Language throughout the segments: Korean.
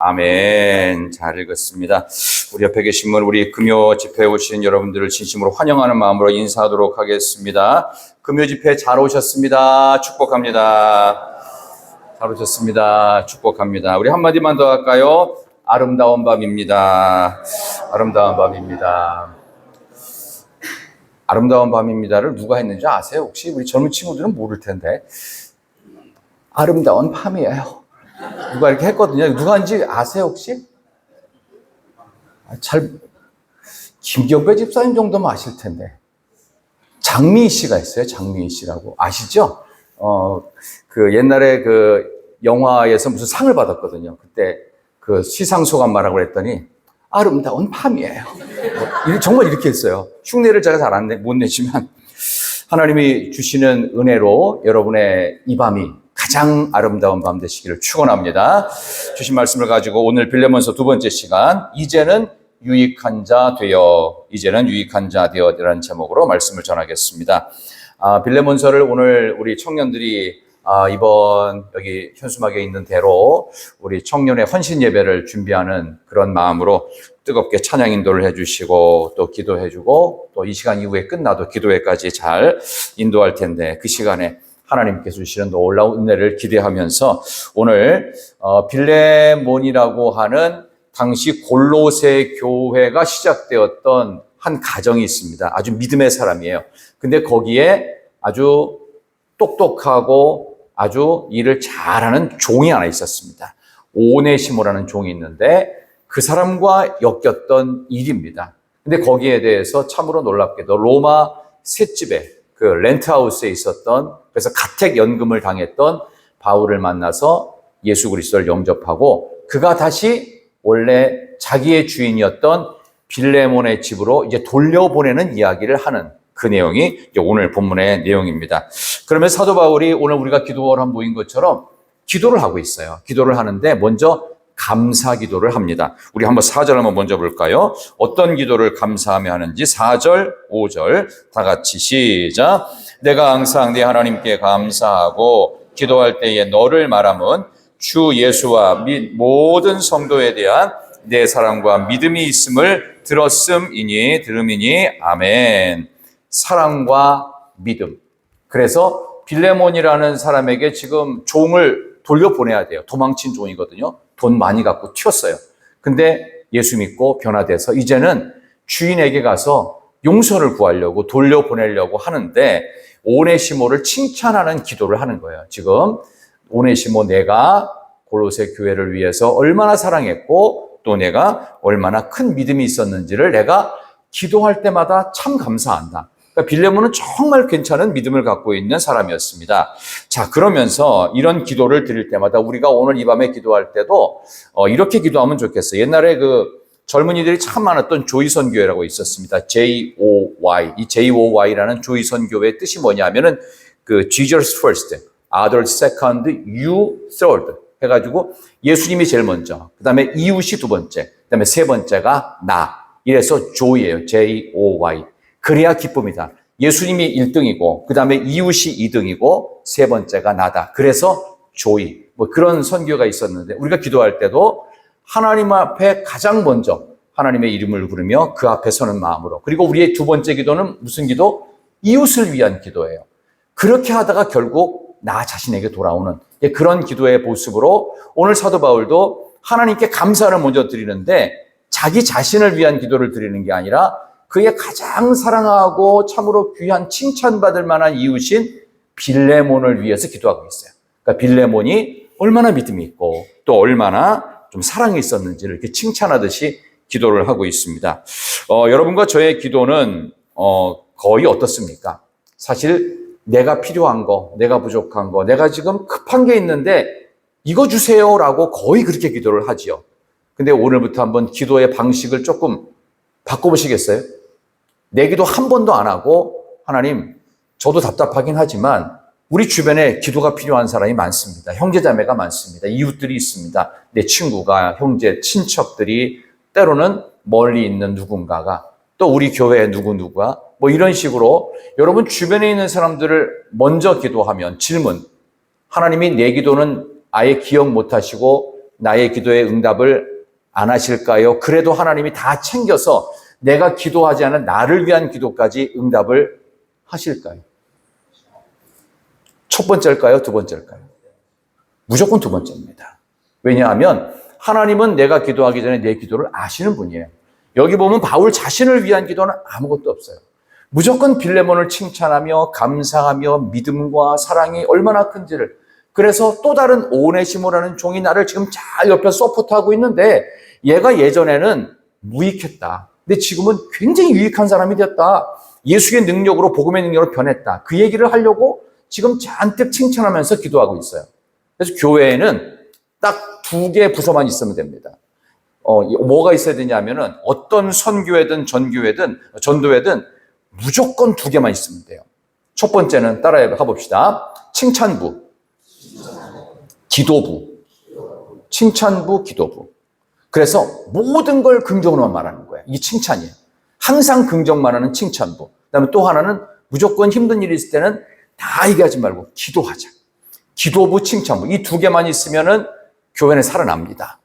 아멘. 잘 읽었습니다. 우리 옆에 계신 분, 우리 금요 집회에 오신 여러분들을 진심으로 환영하는 마음으로 인사하도록 하겠습니다. 금요 집회 잘 오셨습니다. 축복합니다. 잘 오셨습니다. 축복합니다. 우리 한마디만 더 할까요? 아름다운 밤입니다. 아름다운 밤입니다. 아름다운 밤입니다를 누가 했는지 아세요? 혹시 우리 젊은 친구들은 모를 텐데. 아름다운 밤이에요. 누가 이렇게 했거든요. 누가 한지 아세요, 혹시? 김경배 집사님 정도면 아실 텐데. 장미희 씨가 했어요. 장미희 씨라고. 아시죠? 옛날에 영화에서 무슨 상을 받았거든요. 그때 시상 소감 말하고 그랬더니, 아름다운 밤이에요. 정말 이렇게 했어요. 흉내를 제가 잘 못 내지만, 하나님이 주시는 은혜로 여러분의 이 밤이 가장 아름다운 밤 되시기를 축원합니다. 주신 말씀을 가지고 오늘 빌레몬서 두 번째 시간, 이제는 유익한 자 되어, 이제는 유익한 자 되어라는 제목으로 말씀을 전하겠습니다. 빌레몬서를 오늘 우리 청년들이 이번 여기 현수막에 있는 대로 우리 청년의 헌신 예배를 준비하는 그런 마음으로 뜨겁게 찬양 인도를 해주시고 또 기도해주고 또 이 시간 이후에 끝나도 기도회까지 잘 인도할 텐데, 그 시간에 하나님께서 주시는 놀라운 은혜를 기대하면서 오늘 빌레몬이라고 하는 당시 골로새 교회가 시작되었던 한 가정이 있습니다. 아주 믿음의 사람이에요. 근데 거기에 아주 똑똑하고 아주 일을 잘하는 종이 하나 있었습니다. 오네시모라는 종이 있는데 그 사람과 엮였던 일입니다. 근데 거기에 대해서 참으로 놀랍게도 로마 셋집에 렌트하우스에 있었던, 그래서 가택연금을 당했던 바울을 만나서 예수 그리스도를 영접하고 그가 다시 원래 자기의 주인이었던 빌레몬의 집으로 이제 돌려보내는 이야기를 하는 그 내용이 오늘 본문의 내용입니다. 그러면 사도 바울이 오늘 우리가 기도를 한 모인 것처럼 기도를 하고 있어요. 기도를 하는데 먼저 감사 기도를 합니다. 우리 한번 4절 한번 먼저 볼까요? 어떤 기도를 감사하며 하는지 4절, 5절 다 같이 시작. 내가 항상 네 하나님께 감사하고 기도할 때에 너를 말함은 주 예수와 및 모든 성도에 대한 내 사랑과 믿음이 있음을 들었음이니 아멘. 사랑과 믿음. 그래서 빌레몬이라는 사람에게 지금 종을 돌려보내야 돼요. 도망친 종이거든요. 돈 많이 갖고 튀었어요. 근데 예수 믿고 변화돼서 이제는 주인에게 가서 용서를 구하려고 돌려보내려고 하는데 오네시모를 칭찬하는 기도를 하는 거예요. 지금 오네시모, 내가 골로새 교회를 위해서 얼마나 사랑했고 또 내가 얼마나 큰 믿음이 있었는지를 내가 기도할 때마다 참 감사한다. 그러니까 빌레몬은 정말 괜찮은 믿음을 갖고 있는 사람이었습니다. 자, 그러면서 이런 기도를 드릴 때마다 우리가 오늘 이 밤에 기도할 때도 이렇게 기도하면 좋겠어요. 옛날에 젊은이들이 참 많았던 조이선 교회라고 있었습니다. JOY. 이 JOY라는 조이선 교회의 뜻이 뭐냐면은 Jesus first, others second, you third 해가지고 예수님이 제일 먼저, 그 다음에 이웃이 두 번째, 그 다음에 세 번째가 나. 이래서 joy예요. JOY. 그래야 기쁨이다. 예수님이 1등이고 그 다음에 이웃이 2등이고 세 번째가 나다. 그래서 조이. 그런 선교가 있었는데 우리가 기도할 때도 하나님 앞에 가장 먼저 하나님의 이름을 부르며 그 앞에 서는 마음으로, 그리고 우리의 두 번째 기도는 무슨 기도? 이웃을 위한 기도예요. 그렇게 하다가 결국 나 자신에게 돌아오는 그런 기도의 모습으로 오늘 사도 바울도 하나님께 감사를 먼저 드리는데 자기 자신을 위한 기도를 드리는 게 아니라 그의 가장 사랑하고 참으로 귀한 칭찬받을 만한 이웃인 빌레몬을 위해서 기도하고 있어요. 그러니까 빌레몬이 얼마나 믿음이 있고 또 얼마나 좀 사랑이 있었는지를 이렇게 칭찬하듯이 기도를 하고 있습니다. 여러분과 저의 기도는 거의 어떻습니까? 사실 내가 필요한 거, 내가 부족한 거, 내가 지금 급한 게 있는데 이거 주세요라고 거의 그렇게 기도를 하지요. 근데 오늘부터 한번 기도의 방식을 조금 바꿔보시겠어요? 내 기도 한 번도 안 하고, 하나님, 저도 답답하긴 하지만 우리 주변에 기도가 필요한 사람이 많습니다. 형제자매가 많습니다. 이웃들이 있습니다. 내 친구가, 형제, 친척들이, 때로는 멀리 있는 누군가가, 또 우리 교회의 누구누구가 이런 식으로 여러분 주변에 있는 사람들을 먼저 기도하면 질문, 하나님이 내 기도는 아예 기억 못하시고 나의 기도에 응답을 안 하실까요? 그래도 하나님이 다 챙겨서 내가 기도하지 않은 나를 위한 기도까지 응답을 하실까요? 첫 번째일까요? 두 번째일까요? 무조건 두 번째입니다. 왜냐하면 하나님은 내가 기도하기 전에 내 기도를 아시는 분이에요. 여기 보면 바울 자신을 위한 기도는 아무것도 없어요. 무조건 빌레몬을 칭찬하며 감사하며 믿음과 사랑이 얼마나 큰지를, 그래서 또 다른 오네시모라는 종이 나를 지금 잘 옆에서 서포트하고 있는데 얘가 예전에는 무익했다. 근데 지금은 굉장히 유익한 사람이 됐다. 예수의 능력으로, 복음의 능력으로 변했다. 그 얘기를 하려고 지금 잔뜩 칭찬하면서 기도하고 있어요. 그래서 교회에는 딱 두 개의 부서만 있으면 됩니다. 뭐가 있어야 되냐면은 어떤 선교회든 전도회든 무조건 두 개만 있으면 돼요. 첫 번째는 따라해 봅시다. 칭찬부, 기도부. 칭찬부, 기도부. 그래서 모든 걸 긍정으로만 말하는 거예요. 이게 칭찬이에요. 항상 긍정만 하는 칭찬부. 그다음에 또 하나는 무조건 힘든 일이 있을 때는 다 얘기하지 말고 기도하자. 기도부, 칭찬부. 이 두 개만 있으면은 교회는 살아납니다.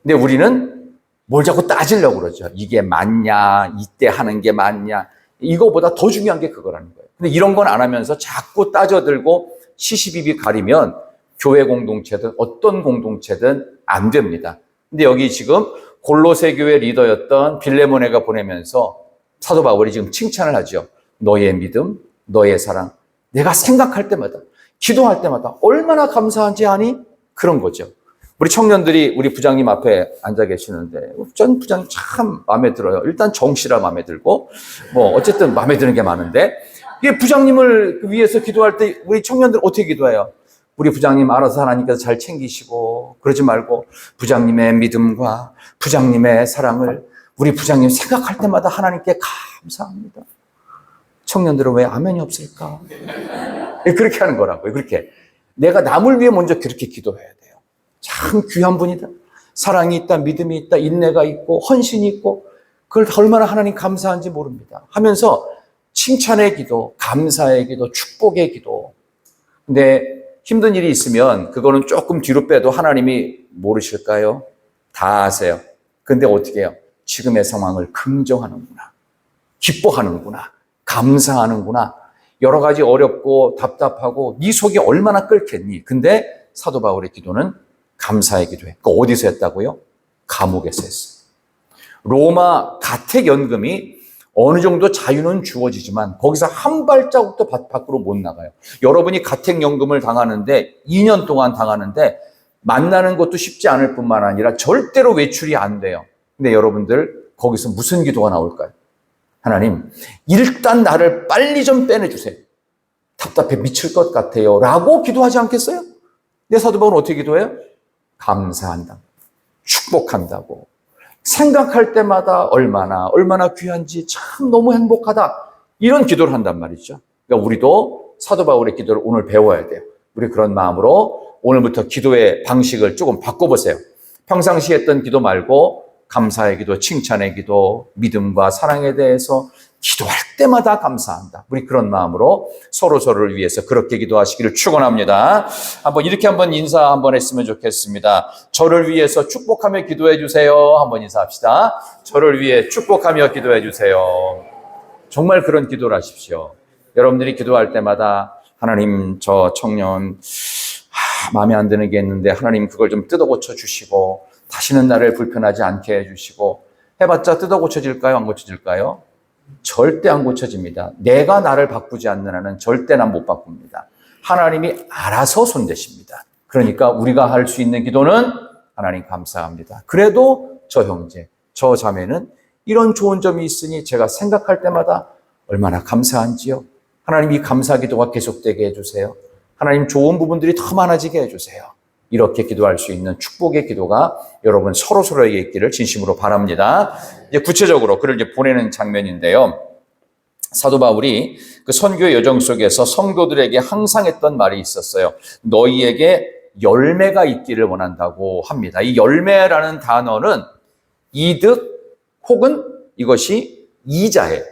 근데 우리는 뭘 자꾸 따지려고 그러죠. 이게 맞냐, 이때 하는 게 맞냐. 이거보다 더 중요한 게 그거라는 거예요. 근데 이런 건 안 하면서 자꾸 따져들고 시시비비 가리면 교회 공동체든 어떤 공동체든 안 됩니다. 근데 여기 지금 골로새 교회 리더였던 빌레몬에가 보내면서 사도 바울이 지금 칭찬을 하죠. 너의 믿음, 너의 사랑. 내가 생각할 때마다, 기도할 때마다 얼마나 감사한지 아니? 그런 거죠. 우리 청년들이 우리 부장님 앞에 앉아 계시는데 전 부장님 참 마음에 들어요. 일단 정씨라 마음에 들고 어쨌든 마음에 드는 게 많은데, 이게 부장님을 위해서 기도할 때 우리 청년들 어떻게 기도해요? 우리 부장님 알아서 하나님께서 잘 챙기시고, 그러지 말고 부장님의 믿음과 부장님의 사랑을 우리 부장님 생각할 때마다 하나님께 감사합니다. 청년들은 왜 아멘이 없을까? 그렇게 하는 거라고요. 그렇게 내가 남을 위해 먼저 그렇게 기도해야 돼요. 참 귀한 분이다. 사랑이 있다, 믿음이 있다, 인내가 있고 헌신이 있고, 그걸 얼마나 하나님 감사한지 모릅니다. 하면서 칭찬의 기도, 감사의 기도, 축복의 기도. 근데 힘든 일이 있으면 그거는 조금 뒤로 빼도 하나님이 모르실까요? 다 아세요. 근데 어떻게 해요? 지금의 상황을 긍정하는구나, 기뻐하는구나, 감사하는구나. 여러 가지 어렵고 답답하고 네 속이 얼마나 끓겠니? 근데 사도 바울의 기도는 감사의 기도해. 그 어디서 했다고요? 감옥에서 했어요. 로마 가택연금이 어느 정도 자유는 주어지지만 거기서 한 발자국도 밖으로 못 나가요. 여러분이 가택연금을 당하는데 2년 동안 당하는데 만나는 것도 쉽지 않을 뿐만 아니라 절대로 외출이 안 돼요. 근데 여러분들 거기서 무슨 기도가 나올까요? 하나님, 일단 나를 빨리 좀 빼내주세요. 답답해 미칠 것 같아요. 라고 기도하지 않겠어요? 근데 사도 바울은 어떻게 기도해요? 감사한다, 축복한다고, 생각할 때마다 얼마나 귀한지 참 너무 행복하다, 이런 기도를 한단 말이죠. 그러니까 우리도 사도 바울의 기도를 오늘 배워야 돼요. 우리 그런 마음으로 오늘부터 기도의 방식을 조금 바꿔보세요. 평상시에 했던 기도 말고 감사의 기도, 칭찬의 기도, 믿음과 사랑에 대해서 기도할 때마다 감사한다. 우리 그런 마음으로 서로를 위해서 그렇게 기도하시기를 축원합니다. 이렇게 한번 인사 한번 했으면 좋겠습니다. 저를 위해서 축복하며 기도해 주세요. 한번 인사합시다. 저를 위해 축복하며 기도해 주세요. 정말 그런 기도를 하십시오. 여러분들이 기도할 때마다 하나님, 저 청년 마음에 안 드는 게 있는데 하나님 그걸 좀 뜯어 고쳐 주시고 다시는 나를 불편하지 않게 해주시고, 해봤자 뜯어 고쳐질까요? 안 고쳐질까요? 절대 안 고쳐집니다. 내가 나를 바꾸지 않는 한은 절대 난 못 바꿉니다. 하나님이 알아서 손대십니다. 그러니까 우리가 할 수 있는 기도는 하나님 감사합니다. 그래도 저 형제, 저 자매는 이런 좋은 점이 있으니 제가 생각할 때마다 얼마나 감사한지요. 하나님 이 감사 기도가 계속되게 해주세요. 하나님 좋은 부분들이 더 많아지게 해주세요. 이렇게 기도할 수 있는 축복의 기도가 여러분 서로에게 있기를 진심으로 바랍니다. 이제 구체적으로 그를 이제 보내는 장면인데요. 사도 바울이 그 선교의 여정 속에서 성도들에게 항상 했던 말이 있었어요. 너희에게 열매가 있기를 원한다고 합니다. 이 열매라는 단어는 이득 혹은 이것이 이자예요.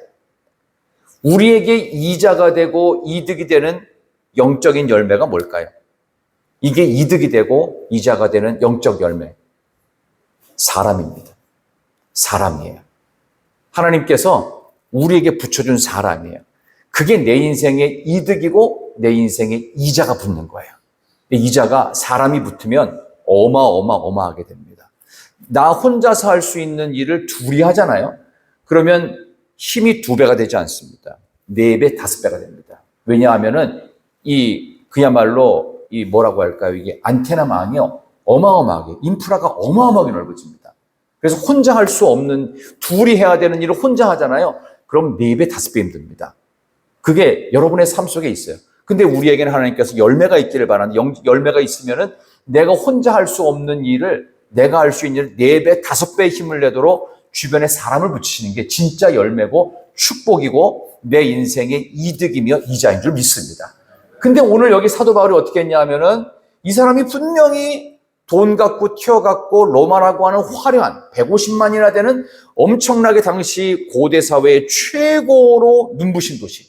우리에게 이자가 되고 이득이 되는 영적인 열매가 뭘까요? 이게 이득이 되고 이자가 되는 영적 열매. 사람입니다. 사람이에요. 하나님께서 우리에게 붙여준 사람이에요. 그게 내 인생의 이득이고 내 인생의 이자가 붙는 거예요. 이자가 사람이 붙으면 어마어마하게 됩니다. 나 혼자서 할 수 있는 일을 둘이 하잖아요. 그러면 힘이 2배가 되지 않습니다. 4배, 5배가 됩니다. 왜냐하면은 그야말로 뭐라고 할까요? 이게 안테나망이요. 어마어마하게, 인프라가 어마어마하게 넓어집니다. 그래서 혼자 할 수 없는, 둘이 해야 되는 일을 혼자 하잖아요. 그럼 4배, 5배 힘듭니다. 그게 여러분의 삶 속에 있어요. 근데 우리에게는 하나님께서 열매가 있기를 바라는데, 열매가 있으면은 내가 혼자 할 수 없는 일을, 내가 할 수 있는 일을 4배, 5배 힘을 내도록 주변에 사람을 붙이시는 게 진짜 열매고 축복이고 내 인생의 이득이며 이자인 줄 믿습니다. 근데 오늘 여기 사도 바울이 어떻게 했냐 하면은 이 사람이 분명히 돈 갖고 튀어갖고 로마라고 하는 화려한 150만이나 되는 엄청나게 당시 고대 사회의 최고로 눈부신 도시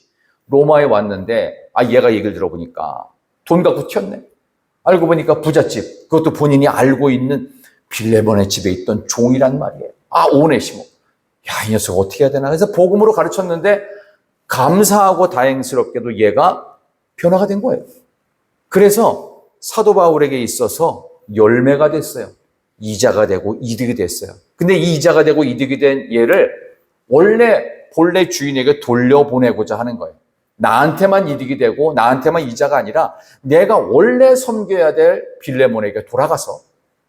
로마에 왔는데 얘가 얘기를 들어보니까 돈 갖고 튀었네. 알고 보니까 부잣집, 그것도 본인이 알고 있는 빌레몬의 집에 있던 종이란 말이에요. 오네시모. 이 녀석 어떻게 해야 되나. 그래서 복음으로 가르쳤는데 감사하고 다행스럽게도 얘가 변화가 된 거예요. 그래서 사도 바울에게 있어서 열매가 됐어요. 이자가 되고 이득이 됐어요. 근데 이 이자가 되고 이득이 된 얘를 본래 주인에게 돌려보내고자 하는 거예요. 나한테만 이득이 되고 나한테만 이자가 아니라 내가 원래 섬겨야 될 빌레몬에게 돌아가서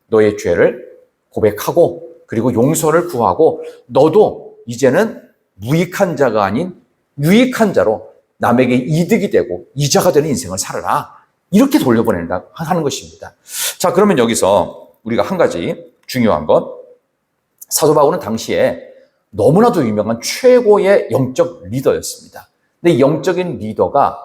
너의 죄를 고백하고 그리고 용서를 구하고 너도 이제는 무익한 자가 아닌 유익한 자로 남에게 이득이 되고 이자가 되는 인생을 살아라. 이렇게 돌려보낸다 하는 것입니다. 자, 그러면 여기서 우리가 한 가지 중요한 것, 사도 바울은 당시에 너무나도 유명한 최고의 영적 리더였습니다. 근데 이 영적인 리더가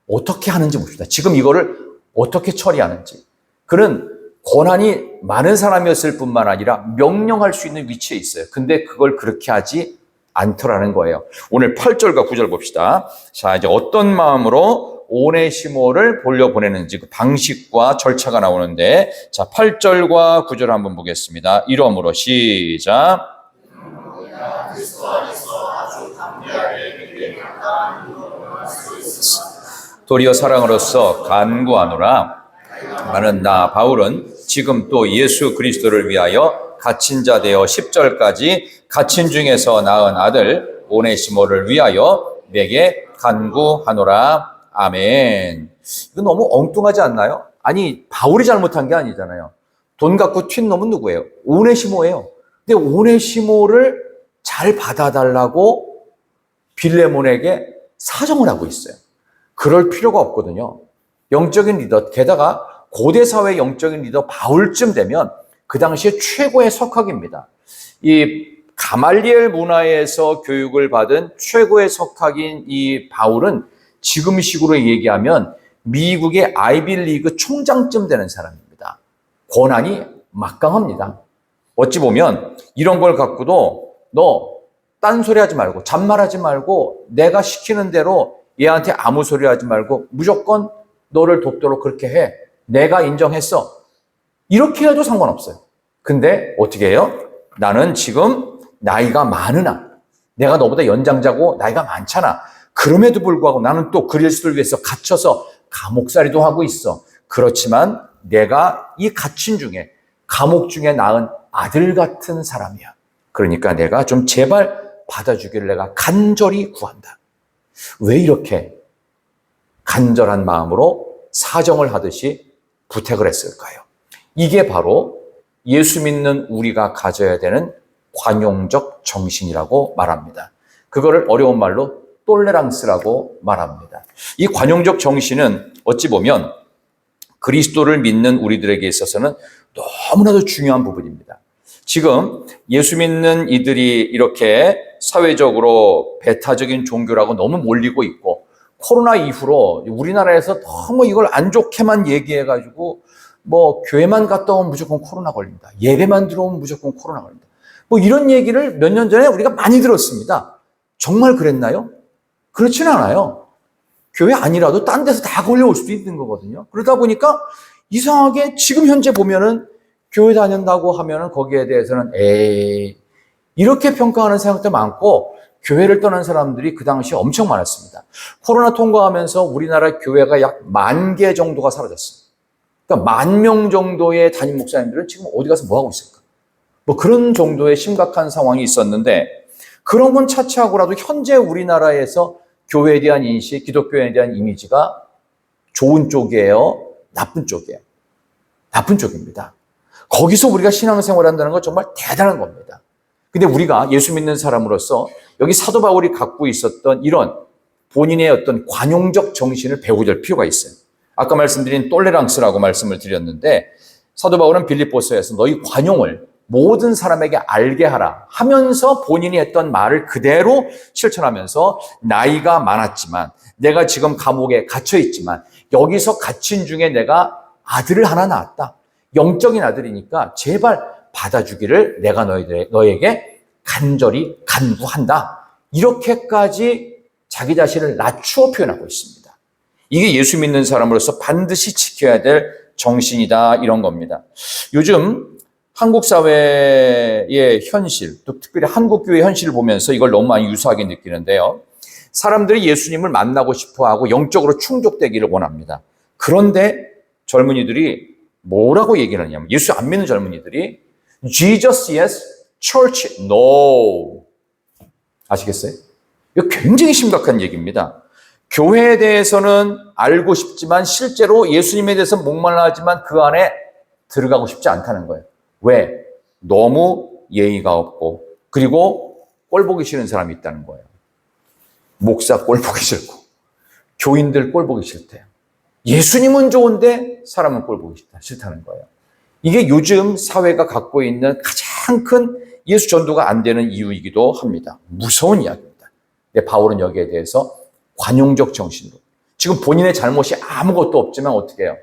어떻게 하는지 봅시다. 지금 이거를 어떻게 처리하는지. 그는 권한이 많은 사람이었을 뿐만 아니라 명령할 수 있는 위치에 있어요. 근데 그걸 그렇게 하지 않더라는 거예요. 오늘 8절과 9절 봅시다. 자, 이제 어떤 마음으로 오네시모를 돌려보내는지 그 방식과 절차가 나오는데, 자, 8절과 9절 한번 보겠습니다. 이러므로 시작. 도리어 사랑으로서 간구하노라. 나는 바울은 지금 또 예수 그리스도를 위하여 갇힌 자 되어 10절까지 갇힌 중에서 낳은 아들 오네시모를 위하여 내게 간구하노라. 아멘. 이거 너무 엉뚱하지 않나요? 아니, 바울이 잘못한 게 아니잖아요. 돈 갖고 튄 놈은 누구예요? 오네시모예요. 근데 오네시모를 잘 받아달라고 빌레몬에게 사정을 하고 있어요. 그럴 필요가 없거든요. 영적인 리더, 게다가 고대 사회의 영적인 리더 바울쯤 되면 그 당시에 최고의 석학입니다. 이 가말리엘 문화에서 교육을 받은 최고의 석학인 이 바울은 지금식으로 얘기하면 미국의 아이비리그 총장쯤 되는 사람입니다. 권한이 막강합니다. 어찌 보면 이런 걸 갖고도 너 딴소리 하지 말고 잔말하지 말고 내가 시키는 대로 얘한테 아무 소리 하지 말고 무조건 너를 돕도록 그렇게 해. 내가 인정했어. 이렇게 해도 상관없어요. 근데 어떻게 해요? 나는 지금 나이가 많으나 내가 너보다 연장자고 나이가 많잖아. 그럼에도 불구하고 나는 또 그리스도를 위해서 갇혀서 감옥살이도 하고 있어. 그렇지만 내가 이 갇힌 중에 감옥 중에 낳은 아들 같은 사람이야. 그러니까 내가 좀 제발 받아주기를 내가 간절히 구한다. 왜 이렇게 간절한 마음으로 사정을 하듯이 부탁을 했을까요? 이게 바로 예수 믿는 우리가 가져야 되는 관용적 정신이라고 말합니다. 그거를 어려운 말로 톨레랑스라고 말합니다. 이 관용적 정신은 어찌 보면 그리스도를 믿는 우리들에게 있어서는 너무나도 중요한 부분입니다. 지금 예수 믿는 이들이 이렇게 사회적으로 배타적인 종교라고 너무 몰리고 있고 코로나 이후로 우리나라에서 너무 이걸 안 좋게만 얘기해가지고 뭐 교회만 갔다 오면 무조건 코로나 걸린다. 예배만 들어오면 무조건 코로나 걸린다. 뭐 이런 얘기를 몇 년 전에 우리가 많이 들었습니다. 정말 그랬나요? 그렇지는 않아요. 교회 아니라도 딴 데서 다 걸려올 수도 있는 거거든요. 그러다 보니까 이상하게 지금 현재 보면은 교회 다닌다고 하면은 거기에 대해서는 에이, 이렇게 평가하는 사람도 많고 교회를 떠난 사람들이 그 당시에 엄청 많았습니다. 코로나 통과하면서 우리나라 교회가 약 10,000개 정도가 사라졌어요. 그러니까 10,000명 정도의 담임 목사님들은 지금 어디 가서 뭐 하고 있을까? 뭐 그런 정도의 심각한 상황이 있었는데 그런 건 차치하고라도 현재 우리나라에서 교회에 대한 인식, 기독교에 대한 이미지가 좋은 쪽이에요? 나쁜 쪽이에요? 나쁜 쪽입니다. 거기서 우리가 신앙생활을 한다는 건 정말 대단한 겁니다. 근데 우리가 예수 믿는 사람으로서 여기 사도 바울이 갖고 있었던 이런 본인의 어떤 관용적 정신을 배우게 될 필요가 있어요. 아까 말씀드린 똘레랑스라고 말씀을 드렸는데 사도 바울은 빌립보서에서 너희 관용을 모든 사람에게 알게 하라 하면서 본인이 했던 말을 그대로 실천하면서 나이가 많았지만 내가 지금 감옥에 갇혀 있지만 여기서 갇힌 중에 내가 아들을 하나 낳았다. 영적인 아들이니까 제발 받아주기를 내가 너에게 간절히 간구한다. 이렇게까지 자기 자신을 낮추어 표현하고 있습니다. 이게 예수 믿는 사람으로서 반드시 지켜야 될 정신이다 이런 겁니다. 요즘 한국 사회의 현실, 또 특별히 한국 교회의 현실을 보면서 이걸 너무 많이 유사하게 느끼는데요. 사람들이 예수님을 만나고 싶어하고 영적으로 충족되기를 원합니다. 그런데 젊은이들이 뭐라고 얘기를 하냐면 예수 안 믿는 젊은이들이 Jesus yes, church no. 아시겠어요? 이거 굉장히 심각한 얘기입니다. 교회에 대해서는 알고 싶지만 실제로 예수님에 대해서 목말라 하지만 그 안에 들어가고 싶지 않다는 거예요. 왜? 너무 예의가 없고 그리고 꼴 보기 싫은 사람이 있다는 거예요. 목사 꼴 보기 싫고 교인들 꼴 보기 싫대요. 예수님은 좋은데 사람은 꼴 보기 싫다는 거예요. 이게 요즘 사회가 갖고 있는 가장 큰 예수 전도가 안 되는 이유이기도 합니다. 무서운 이야기입니다. 근데 바울은 여기에 대해서 관용적 정신으로 지금 본인의 잘못이 아무것도 없지만 어떻게 해요?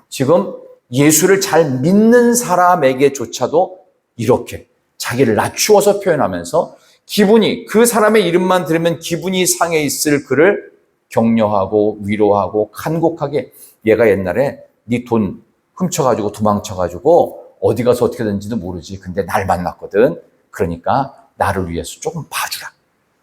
지금 예수를 잘 믿는 사람에게조차도 이렇게 자기를 낮추어서 표현하면서 기분이 그 사람의 이름만 들으면 기분이 상해 있을 그를 격려하고 위로하고 간곡하게 얘가 옛날에 네 돈 훔쳐가지고 도망쳐가지고 어디 가서 어떻게 되는지도 모르지. 근데 날 만났거든. 그러니까 나를 위해서 조금 봐주라.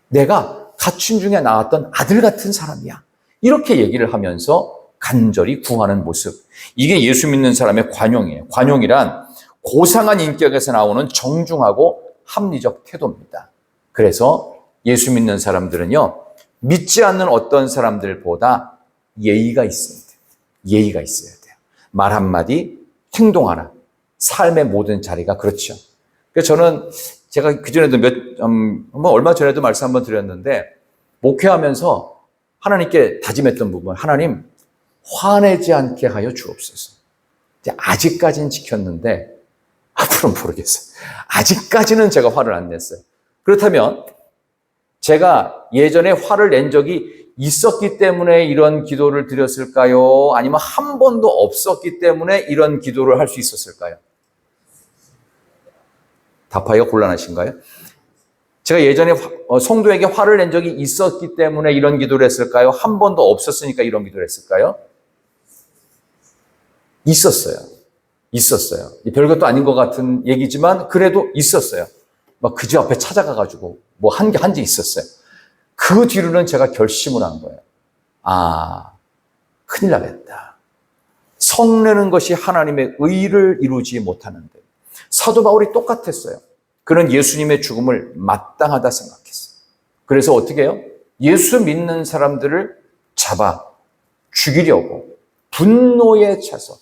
내가 갇힌 중에 나왔던 아들 같은 사람이야. 이렇게 얘기를 하면서 간절히 구하는 모습. 이게 예수 믿는 사람의 관용이에요. 관용이란 고상한 인격에서 나오는 정중하고 합리적 태도입니다. 그래서 예수 믿는 사람들은요, 믿지 않는 어떤 사람들보다 예의가 있어야 돼요. 예의가 있어야 돼요. 말 한마디, 행동 하나. 삶의 모든 자리가 그렇죠. 그래서 저는 제가 그전에도 얼마 전에도 말씀 한번 드렸는데, 목회하면서 하나님께 다짐했던 부분, 하나님, 화내지 않게 하여 주옵소서. 아직까지는 지켰는데, 앞으로는 모르겠어요. 아직까지는 제가 화를 안 냈어요. 그렇다면, 제가 예전에 화를 낸 적이 있었기 때문에 이런 기도를 드렸을까요? 아니면 한 번도 없었기 때문에 이런 기도를 할 수 있었을까요? 답하기가 곤란하신가요? 제가 예전에 성도에게 화를 낸 적이 있었기 때문에 이런 기도를 했을까요? 한 번도 없었으니까 이런 기도를 했을까요? 있었어요. 있었어요. 별것도 아닌 것 같은 얘기지만 그래도 있었어요. 막 그 집 앞에 찾아가가지고 뭐 한 게 있었어요. 그 뒤로는 제가 결심을 한 거예요. 아, 큰일 나겠다. 성내는 것이 하나님의 의를 이루지 못하는데. 사도 바울이 똑같았어요. 그는 예수님의 죽음을 마땅하다 생각했어요. 그래서 어떻게 해요? 예수 믿는 사람들을 잡아 죽이려고 분노에 차서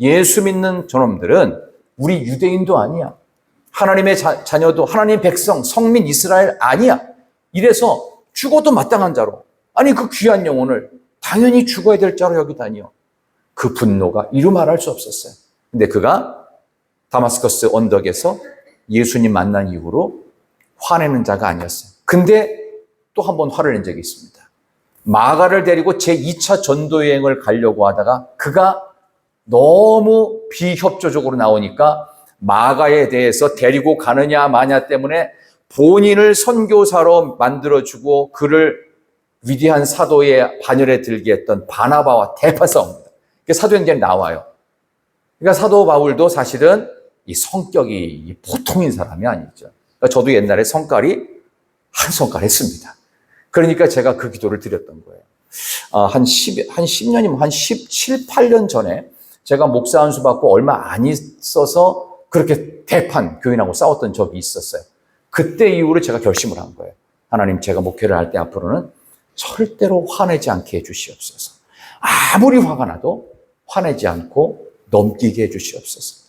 예수 믿는 저놈들은 우리 유대인도 아니야. 하나님의 자녀도 하나님의 백성, 성민 이스라엘 아니야. 이래서 죽어도 마땅한 자로. 아니 그 귀한 영혼을 당연히 죽어야 될 자로 여기다니요. 그 분노가 이루 말할 수 없었어요. 근데 그가 다마스커스 언덕에서 예수님 만난 이후로 화내는 자가 아니었어요. 근데 또 한 번 화를 낸 적이 있습니다. 마가를 데리고 제2차 전도여행을 가려고 하다가 그가 너무 비협조적으로 나오니까 마가에 대해서 데리고 가느냐 마냐 때문에 본인을 선교사로 만들어주고 그를 위대한 사도의 반열에 들게 했던 바나바와 대파 싸움입니다. 사도행전에 나와요. 그러니까 사도 바울도 사실은 이 성격이 보통인 사람이 아니죠. 그러니까 저도 옛날에 성깔이 한 성깔 했습니다. 그러니까 제가 그 기도를 드렸던 거예요. 한 10년이면 한 17, 8년 전에 제가 목사 안수 받고 얼마 안 있어서 그렇게 대판 교인하고 싸웠던 적이 있었어요. 그때 이후로 제가 결심을 한 거예요. 하나님, 제가 목회를 할 때 앞으로는 절대로 화내지 않게 해주시옵소서. 아무리 화가 나도 화내지 않고 넘기게 해주시옵소서.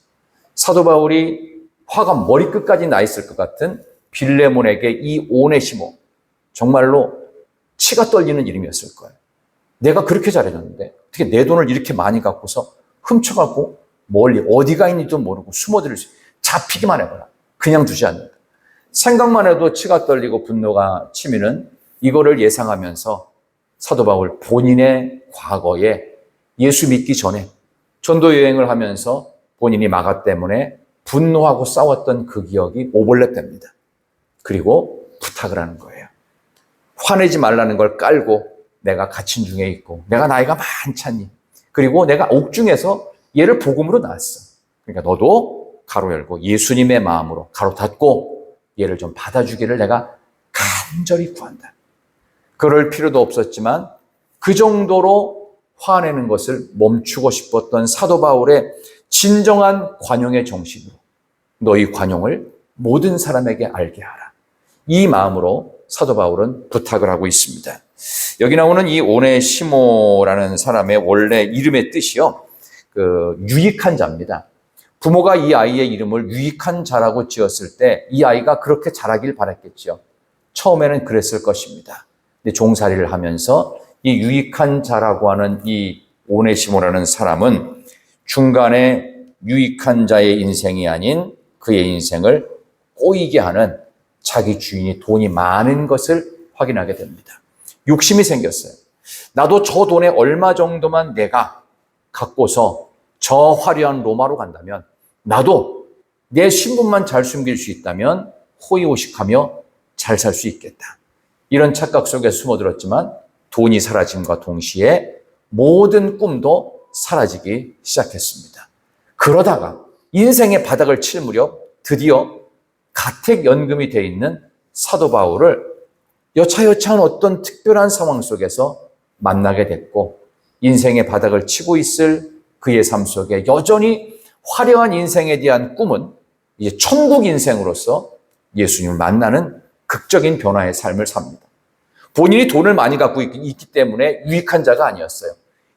사도 바울이 화가 머리끝까지 나 있을 것 같은 빌레몬에게 이 오네시모, 정말로 치가 떨리는 이름이었을 거예요. 내가 그렇게 잘해줬는데 어떻게 내 돈을 이렇게 많이 갖고서 훔쳐갖고 멀리 어디가 있는지도 모르고 숨어들을 수, 잡히기만 해봐라. 그냥 두지 않는다. 생각만 해도 치가 떨리고 분노가 치미는 이거를 예상하면서 사도 바울 본인의 과거에 예수 믿기 전에 전도 여행을 하면서 본인이 마가 때문에 분노하고 싸웠던 그 기억이 오버랩됩니다. 그리고 부탁을 하는 거예요. 화내지 말라는 걸 깔고 내가 갇힌 중에 있고 내가 나이가 많잖니. 그리고 내가 옥중에서 얘를 복음으로 낳았어. 그러니까 너도 가로 열고 예수님의 마음으로 가로 닫고 얘를 좀 받아주기를 내가 간절히 구한다. 그럴 필요도 없었지만 그 정도로 화내는 것을 멈추고 싶었던 사도 바울의 진정한 관용의 정신으로 너희 관용을 모든 사람에게 알게 하라. 이 마음으로 사도 바울은 부탁을 하고 있습니다. 여기 나오는 이 오네시모라는 사람의 원래 이름의 뜻이요, 유익한 자입니다. 부모가 이 아이의 이름을 유익한 자라고 지었을 때 이 아이가 그렇게 자라길 바랐겠죠. 처음에는 그랬을 것입니다. 근데 종살이를 하면서 이 유익한 자라고 하는 이 오네시모라는 사람은 중간에 유익한 자의 인생이 아닌 그의 인생을 꼬이게 하는 자기 주인이 돈이 많은 것을 확인하게 됩니다. 욕심이 생겼어요. 나도 저 돈의 얼마 정도만 내가 갖고서 저 화려한 로마로 간다면, 나도 내 신분만 잘 숨길 수 있다면 호의호식하며 잘 살 수 있겠다. 이런 착각 속에 숨어들었지만 돈이 사라짐과 동시에 모든 꿈도 사라지기 시작했습니다. 그러다가 인생의 바닥을 칠 무렵 드디어 가택연금이 되어 있는 사도 바울을 여차여차한 어떤 특별한 상황 속에서 만나게 됐고, 인생의 바닥을 치고 있을 그의 삶 속에 여전히 화려한 인생에 대한 꿈은 이제 천국 인생으로서 예수님을 만나는 극적인 변화의 삶을 삽니다. 본인이 돈을 많이 갖고 있기 때문에 유익한 자가 아니었어요.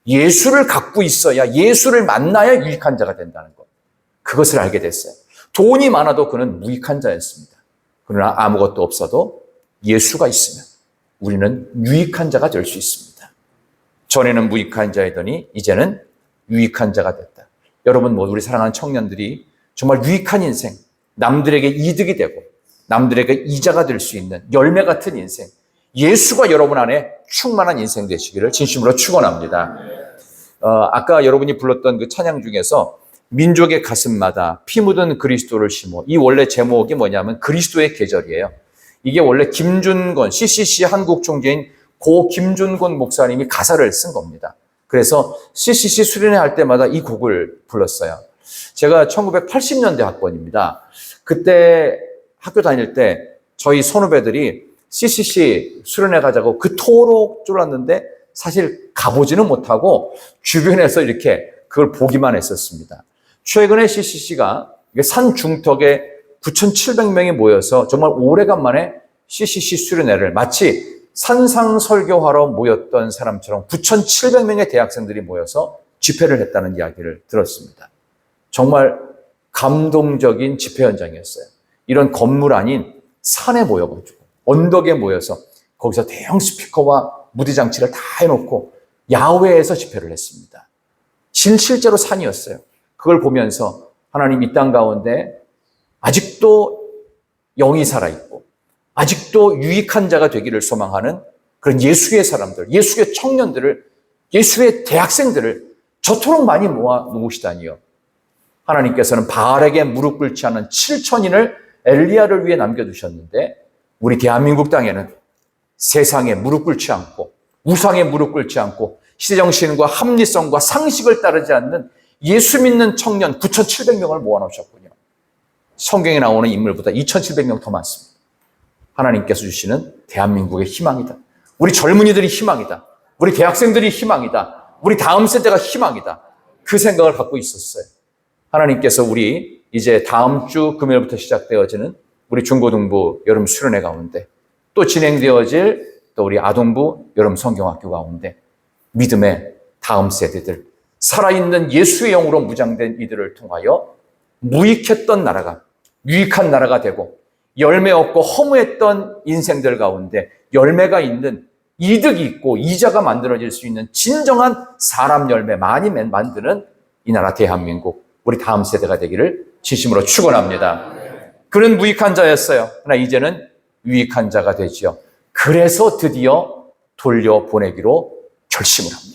예수를 갖고 있어야, 예수를 만나야 유익한 자가 된다는 것. 그것을 알게 됐어요. 돈이 많아도 그는 무익한 자였습니다. 그러나 아무것도 없어도 예수가 있으면 우리는 유익한 자가 될 수 있습니다. 전에는 무익한 자이더니 이제는 유익한 자가 됐다. 여러분, 우리 사랑하는 청년들이 정말 유익한 인생, 남들에게 이득이 되고 남들에게 이자가 될 수 있는 열매 같은 인생, 예수가 여러분 안에 충만한 인생 되시기를 진심으로 축원합니다. 아까 여러분이 불렀던 그 찬양 중에서 민족의 가슴마다 피 묻은 그리스도를 심어, 이 원래 제목이 뭐냐면 그리스도의 계절이에요. 이게 원래 김준건, CCC 한국 총재인 고 김준건 목사님이 가사를 쓴 겁니다. 그래서 CCC 수련회 할 때마다 이 곡을 불렀어요. 제가 1980년대 학번입니다. 그때 학교 다닐 때 저희 선후배들이 CCC 수련회 가자고 그토록 쫄았는데 사실 가보지는 못하고 주변에서 이렇게 그걸 보기만 했었습니다. 최근에 CCC가 산 중턱에 9,700명이 모여서 정말 오래간만에 CCC 수련회를 마치 산상 설교하러 모였던 사람처럼 9,700명의 대학생들이 모여서 집회를 했다는 이야기를 들었습니다. 정말 감동적인 집회 현장이었어요. 이런 건물 아닌 산에 모여가지고 언덕에 모여서 거기서 대형 스피커와 무대 장치를 다 해놓고 야외에서 집회를 했습니다. 실제로 산이었어요. 그걸 보면서 하나님, 이 땅 가운데 아직도 영이 살아있고 아직도 유익한 자가 되기를 소망하는 그런 예수의 사람들, 예수의 청년들을, 예수의 대학생들을 저토록 많이 모아 놓으시다니요. 하나님께서는 바알에게 무릎 꿇지 않은 7천인을 엘리야를 위해 남겨두셨는데 우리 대한민국 땅에는 세상에 무릎 꿇지 않고 우상에 무릎 꿇지 않고 시대정신과 합리성과 상식을 따르지 않는 예수 믿는 청년 9,700명을 모아놓으셨군요. 성경에 나오는 인물보다 2,700명 더 많습니다. 하나님께서 주시는 대한민국의 희망이다. 우리 젊은이들이 희망이다. 우리 대학생들이 희망이다. 우리 다음 세대가 희망이다. 그 생각을 갖고 있었어요. 하나님께서 우리 이제 다음 주 금요일부터 시작되어지는 우리 중고등부 여름 수련회 가운데 또 진행되어질 또 우리 아동부 여름 성경학교 가운데 믿음의 다음 세대들, 살아있는 예수의 영으로 무장된 이들을 통하여 무익했던 나라가 유익한 나라가 되고 열매 없고 허무했던 인생들 가운데 열매가 있는 이득이 있고 이자가 만들어질 수 있는 진정한 사람 열매 많이 만드는 이 나라 대한민국 우리 다음 세대가 되기를 진심으로 축원합니다. 그는 무익한 자였어요. 그러나 이제는 유익한 자가 되지요. 그래서 드디어 돌려보내기로 결심을 합니다.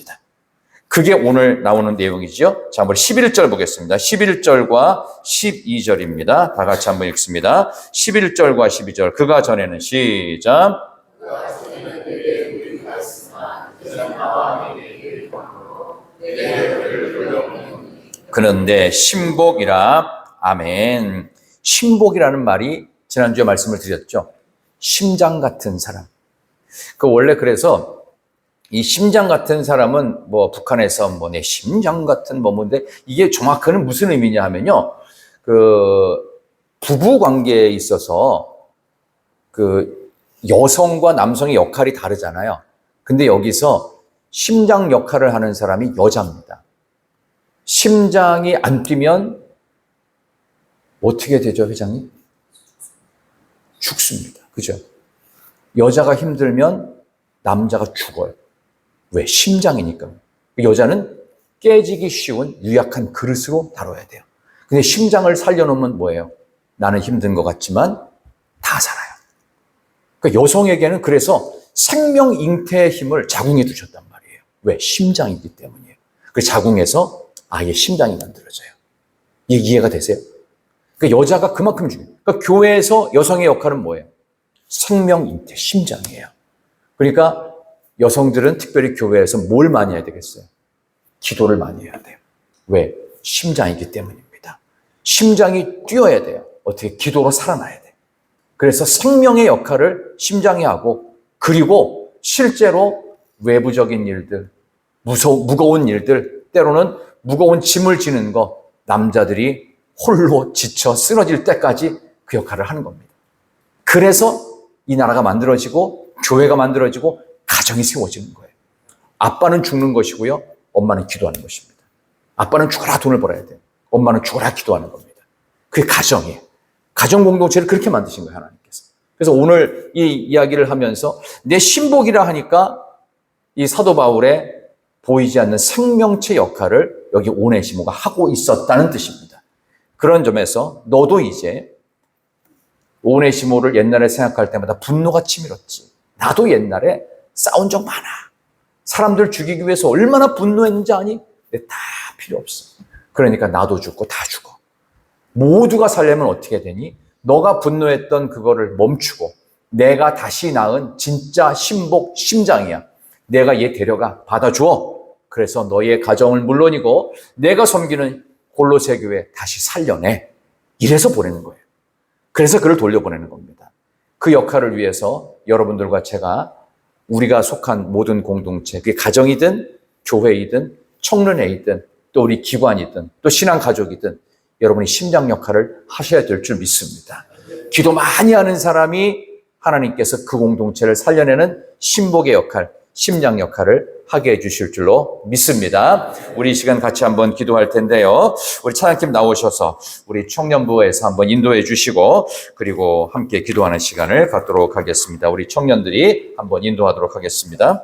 그게 오늘 나오는 내용이죠. 자, 한번 11절 보겠습니다. 11절과 12절입니다. 다 같이 한번 읽습니다. 11절과 12절. 그가 전에는 시작. 그는 내 신복이라. 아멘. 신복이라는 말이 지난주에 말씀을 드렸죠. 심장 같은 사람. 그 원래 그래서 이 심장 같은 사람은 뭐 북한에서 뭐 내 심장 같은 뭐인데 이게 정확한 무슨 의미냐 하면요. 그 부부 관계에 있어서 그 여성과 남성의 역할이 다르잖아요. 근데 여기서 심장 역할을 하는 사람이 여자입니다. 심장이 안 뛰면 어떻게 되죠, 회장님? 죽습니다. 그죠? 여자가 힘들면 남자가 죽어요. 왜? 심장이니까. 여자는 깨지기 쉬운 유약한 그릇으로 다뤄야 돼요. 근데 심장을 살려놓으면 뭐예요? 나는 힘든 것 같지만 다 살아요. 그러니까 여성에게는 그래서 생명 잉태의 힘을 자궁에 두셨단 말이에요. 왜? 심장이기 때문이에요. 그래서 자궁에서 아예 심장이 만들어져요. 이해가 되세요? 그러니까 여자가 그만큼 중요해요. 그러니까 교회에서 여성의 역할은 뭐예요? 생명 잉태, 심장이에요. 그러니까 여성들은 특별히 교회에서 뭘 많이 해야 되겠어요? 기도를 많이 해야 돼요. 왜? 심장이기 때문입니다. 심장이 뛰어야 돼요. 어떻게? 기도로 살아나야 돼요. 그래서 생명의 역할을 심장이 하고, 그리고 실제로 외부적인 일들, 무거운 일들, 때로는 무거운 짐을 지는 거, 남자들이 홀로 지쳐 쓰러질 때까지 그 역할을 하는 겁니다. 그래서 이 나라가 만들어지고 교회가 만들어지고 가정이 세워지는 거예요. 아빠는 죽는 것이고요. 엄마는 기도하는 것입니다. 아빠는 죽어라 돈을 벌어야 돼요. 엄마는 죽어라 기도하는 겁니다. 그게 가정이에요. 가정 공동체를 그렇게 만드신 거예요, 하나님께서. 그래서 오늘 이 이야기를 하면서 내 신복이라 하니까 이 사도 바울의 보이지 않는 생명체 역할을 여기 오네시모가 하고 있었다는 뜻입니다. 그런 점에서 너도 이제 오네시모를 옛날에 생각할 때마다 분노가 치밀었지. 나도 옛날에 싸운 적 많아. 사람들 죽이기 위해서 얼마나 분노했는지 아니? 근데 다 필요 없어. 그러니까 나도 죽고 다 죽어. 모두가 살려면 어떻게 되니? 너가 분노했던 그거를 멈추고 내가 다시 낳은 진짜 신복 심장이야. 내가 얘 데려가 받아줘. 그래서 너의 가정을 물론이고 내가 섬기는 골로새 교회 다시 살려내. 이래서 보내는 거예요. 그래서 그를 돌려보내는 겁니다. 그 역할을 위해서 여러분들과 제가 우리가 속한 모든 공동체, 그게 가정이든 교회이든 청년회이든 또 우리 기관이든 또 신앙가족이든 여러분이 심장 역할을 하셔야 될 줄 믿습니다. 기도 많이 하는 사람이 하나님께서 그 공동체를 살려내는 신복의 역할, 심장 역할을 하게 해주실 줄로 믿습니다. 우리 이 시간 같이 한번 기도할 텐데요. 우리 찬양팀 나오셔서 우리 청년부에서 한번 인도해 주시고 그리고 함께 기도하는 시간을 갖도록 하겠습니다. 우리 청년들이 한번 인도하도록 하겠습니다.